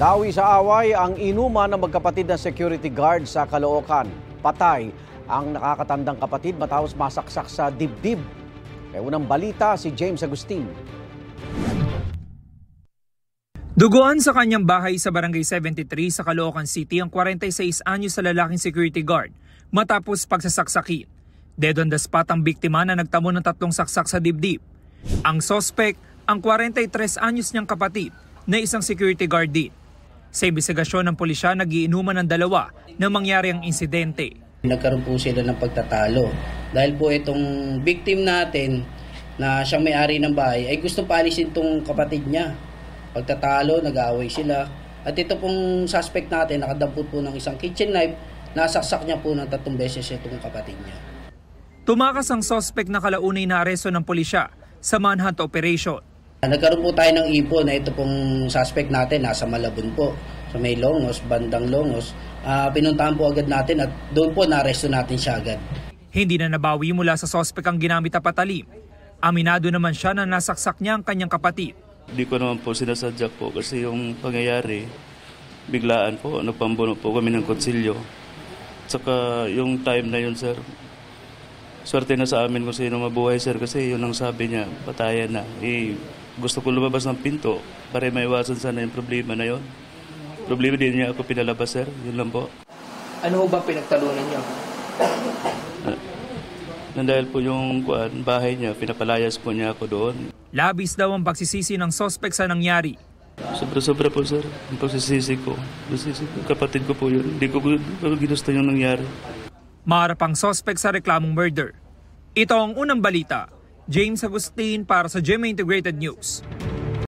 Dawi sa away ang inuman ng magkapatid na security guard sa Caloocan. Patay ang nakakatandang kapatid matapos masaksak sa dibdib. May unang balita si James Agustin. Duguan sa kanyang bahay sa Barangay 73 sa Caloocan City ang 46 anyos sa lalaking security guard matapos pagsasaksakin. Dead on the spot ang biktima na nagtamo ng 3 saksak sa dibdib. Ang suspect, ang 43 anyos niyang kapatid na isang security guard din. Sa imbestigasyon ng pulisya, nagiinuman ng dalawa na mangyari ang insidente. Nagkaroon po sila ng pagtatalo dahil po itong victim natin na siyang may-ari ng bahay ay gusto paalisin itong kapatid niya. Pagtatalo, nag-aaway sila. At ito pong suspect natin, nakadampot po ng isang kitchen knife, nasaksak niya po ng 3 beses itong kapatid niya. Tumakas ang suspect na kalaunay na aresto ng pulisya sa manhunt operation. Nagkaroon po tayo ng info na ito pong suspect natin nasa Malabon po, sa may Longos, bandang Longos. Pinuntahan po agad natin at doon po na-aresto natin siya agad. Hindi na nabawi mula sa suspect ang ginamit na patalim. Aminado naman siya na nasaksak niya ang kanyang kapatid. Hindi ko naman po sinasadya po kasi yung pangyayari, biglaan po, nagpambuno po kami ng konsilyo. Saka yung time na yun, sir, swerte na sa amin kung sino mabuhay, sir, kasi yun ang sabi niya, patayan na. Gusto ko lumabas ng pinto para maiwasan sana yung problema na yun. Problema din niya ako pinalabas, sir. Yun lang po. Ano ba pinagtalunan niyo? Dahil po yung bahay niya, pinapalayas po niya ako doon. Labis daw ang pagsisisi ng suspect sa nangyari. Sobra-sobra po, sir. Ang pagsisisi ko. Kapatid ko po yun. Hindi ko ginusto yung nangyari. Maharap ang suspect sa reklamong murder. Ito ang unang balita. James Agustin para sa GMA Integrated News.